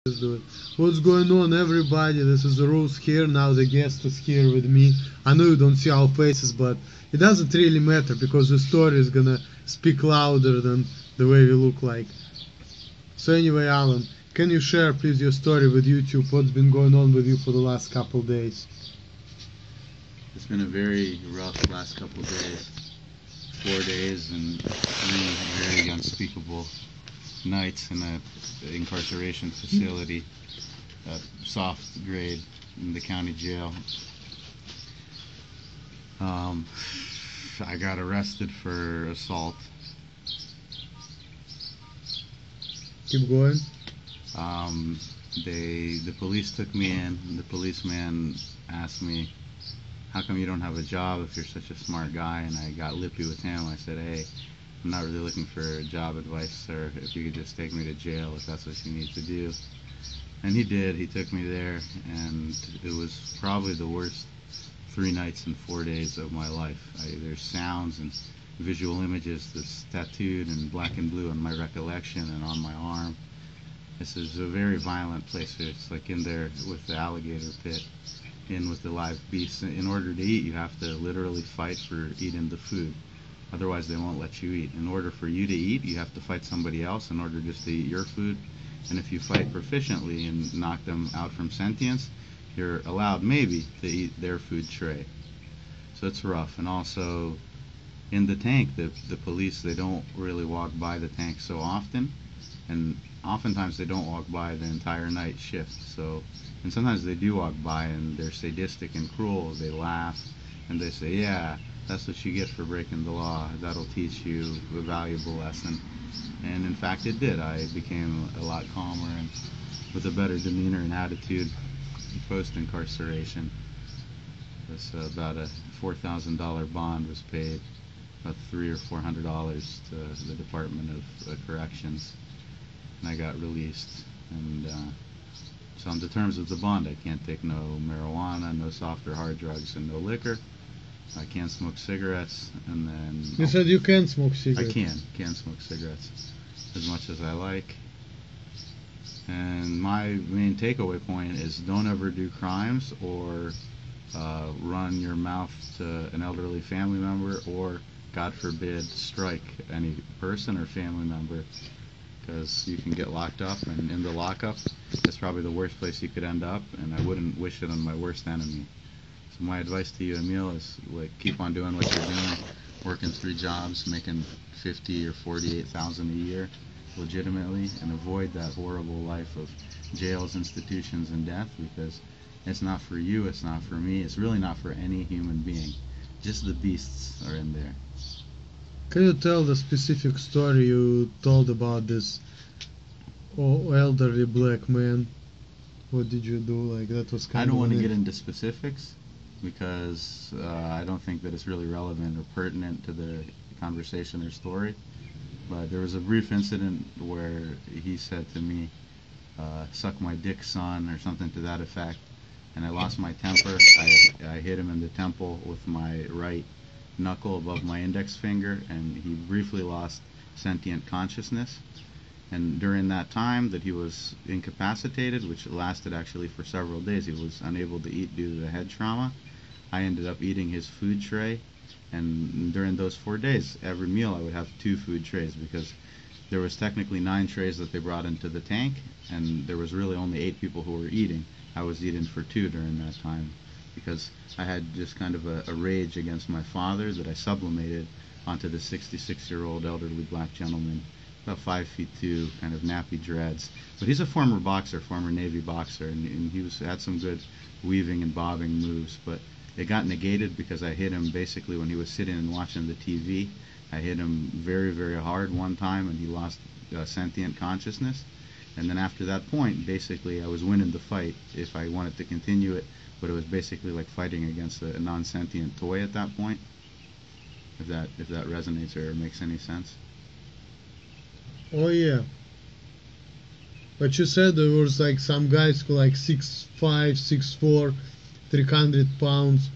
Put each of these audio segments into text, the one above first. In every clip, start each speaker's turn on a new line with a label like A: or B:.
A: Let's do it. What's going on, everybody? This is Rose here. Now the guest is here with me. I know you don't see our faces, but it doesn't really matter because the story is gonna speak louder than the way we look like. So anyway, Alan, can you share please your story with YouTube? What's been going on with you for the last couple days?
B: It's been a very rough last couple of days. 4 days and 3 very unspeakable nights in a incarceration facility, a soft grade in the county jail. I got arrested for assault.
A: Keep going.
B: The police took me in. The policeman asked me, "How come you don't have a job if you're such a smart guy?" And I got lippy with him. I said, "Hey, I'm not really looking for job advice, sir. If you could just take me to jail if that's what you need to do." And he did. He took me there, and it was probably the worst 3 nights and 4 days of my life. There's sounds and visual images that's tattooed in black and blue on my recollection and on my arm. This is a very violent place. It's like in there with the alligator pit, in with the live beasts. In order to eat, you have to literally fight for eating the food. Otherwise, they won't let you eat. In order for you to eat, you have to fight somebody else in order just to eat your food. And if you fight proficiently and knock them out from sentience, you're allowed maybe to eat their food tray. So it's rough. And also, in the tank, the police, they don't really walk by the tank so often. And oftentimes they don't walk by the entire night shift. So, and sometimes they do walk by and they're sadistic and cruel. They laugh and they say, "Yeah, that's what you get for breaking the law. That'll teach you a valuable lesson." And in fact it did. I became a lot calmer and with a better demeanor and attitude post-incarceration. This about a $4,000 bond was paid, about $300 or $400 to the Department of Corrections, and I got released. And so on the terms of the bond, I can't take no marijuana, no soft or hard drugs, and no liquor. I can't smoke cigarettes, and then...
A: You said you can smoke cigarettes.
B: I can smoke cigarettes as much as I like. And my main takeaway point is don't ever do crimes or run your mouth to an elderly family member or, God forbid, strike any person or family member, because you can get locked up, and in the lockup, that's probably the worst place you could end up, and I wouldn't wish it on my worst enemy. So my advice to you, Emil, is like keep on doing what you're doing, working 3 jobs, making 50 or 48,000 a year legitimately, and avoid that horrible life of jails, institutions, and death, because it's not for you, it's not for me, it's really not for any human being. Just the beasts are in there.
A: Can you tell the specific story you told about this elderly black man? What did you do? Like, that was kind of...
B: I don't want to get into specifics because I don't think that it's really relevant or pertinent to the conversation or story. But there was a brief incident where he said to me, "Suck my dick, son," or something to that effect. And I lost my temper. I hit him in the temple with my right knuckle above my index finger, and he briefly lost sentient consciousness. And during that time that he was incapacitated, which lasted actually for several days, he was unable to eat due to the head trauma. I ended up eating his food tray, and during those 4 days, every meal I would have 2 food trays, because there was technically 9 trays that they brought into the tank, and there was really only 8 people who were eating. I was eating for 2 during that time, because I had just kind of a rage against my father that I sublimated onto the 66-year-old elderly black gentleman, about 5'2", kind of nappy dreads. But he's a former boxer, former Navy boxer, and he had some good weaving and bobbing moves, but it got negated because I hit him basically when he was sitting and watching the TV. I hit him very, very hard one time, and he lost sentient consciousness. And then after that point, basically, I was winning the fight if I wanted to continue it, but it was basically like fighting against a non-sentient toy at that point. If that resonates or makes any sense.
A: Oh yeah. But you said there was like some guys who like 6'5", 6'4", 300 pounds.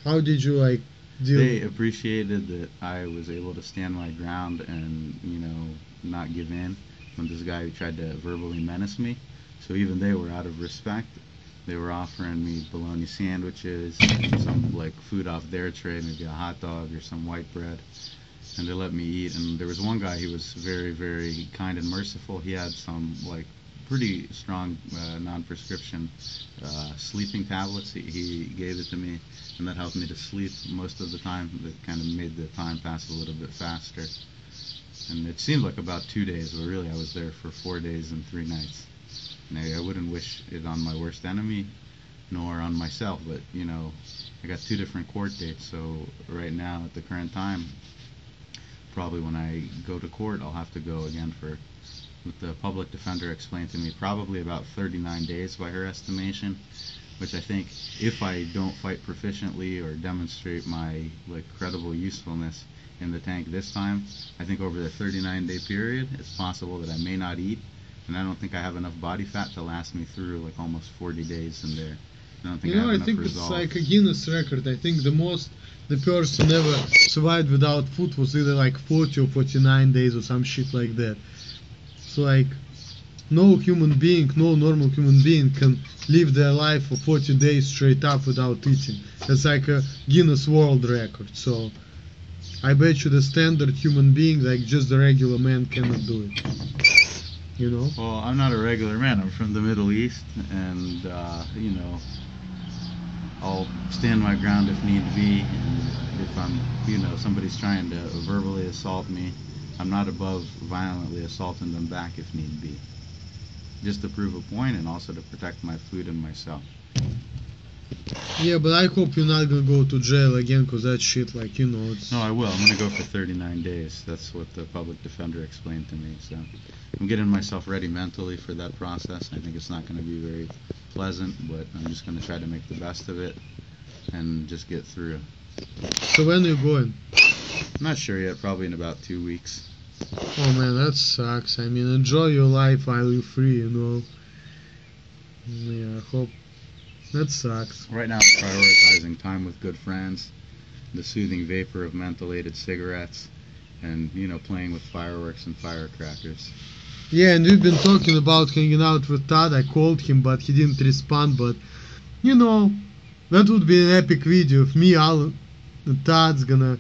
A: How did you like deal?
B: They appreciated that I was able to stand my ground and, not give in. from this guy who tried to verbally menace me. So even they were out of respect. They were offering me bologna sandwiches, some like food off their tray, maybe a hot dog or some white bread, and they let me eat. And there was one guy, he was very, very kind and merciful. He had some like pretty strong non-prescription sleeping tablets. He gave it to me, and that helped me to sleep most of the time. That kind of made the time pass a little bit faster. And it seemed like about 2 days, but really I was there for 4 days and 3 nights. And I wouldn't wish it on my worst enemy, nor on myself, but you know, I got 2 different court dates, so right now at the current time, probably when I go to court, I'll have to go again for, what the public defender explained to me, probably about 39 days by her estimation, which I think if I don't fight proficiently or demonstrate my like credible usefulness in the tank this time, I think over the 39-day period, it's possible that I may not eat. And I don't think I have enough body fat to last me through like almost 40 days in there. I don't think I have enough
A: think
B: resolve.
A: it's like a Guinness record. I think the most the person ever survived without food was either like 40 or 49 days or some shit like that. So like no human being, no normal human being can live their life for 40 days straight up without eating. It's like a Guinness World Record. So I bet you the standard human being, like just the regular man, cannot do it. You know?
B: Well, I'm not a regular man. I'm from the Middle East, and you know, I'll stand my ground if need be. And if I'm, you know, somebody's trying to verbally assault me, I'm not above violently assaulting them back if need be, just to prove a point and also to protect my food and myself.
A: Yeah, but I hope you're not gonna go to jail again, cause that shit, like, you know, it's...
B: No, I will. I'm gonna go for 39 days. That's what the public defender explained to me. So I'm getting myself ready mentally for that process. I think it's not gonna be very pleasant, but I'm just gonna try to make the best of it and just get through.
A: So when are you going?
B: I'm not sure yet. Probably in about 2 weeks.
A: Oh man, that sucks. I mean, enjoy your life while you're free, you know. Yeah, I hope... That sucks.
B: Right now I'm prioritizing time with good friends, the soothing vapor of mentholated cigarettes, and, you know, playing with fireworks and firecrackers.
A: Yeah, and we've been talking about hanging out with Todd. I called him, but he didn't respond. But, you know, that would be an epic video. If me, Alan, and Todd's gonna,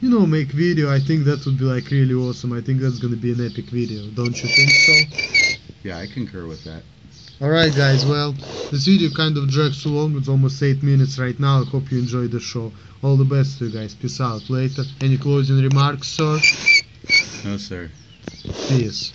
A: you know, make video, I think that would be, like, really awesome. I think that's gonna be an epic video. Don't you think so?
B: Yeah, I concur with that.
A: Alright guys, well, this video kind of drags too long. It's almost 8 minutes right now. I hope you enjoyed the show. All the best to you guys. Peace out. Later. Any closing remarks, sir?
B: No, sir.
A: Peace.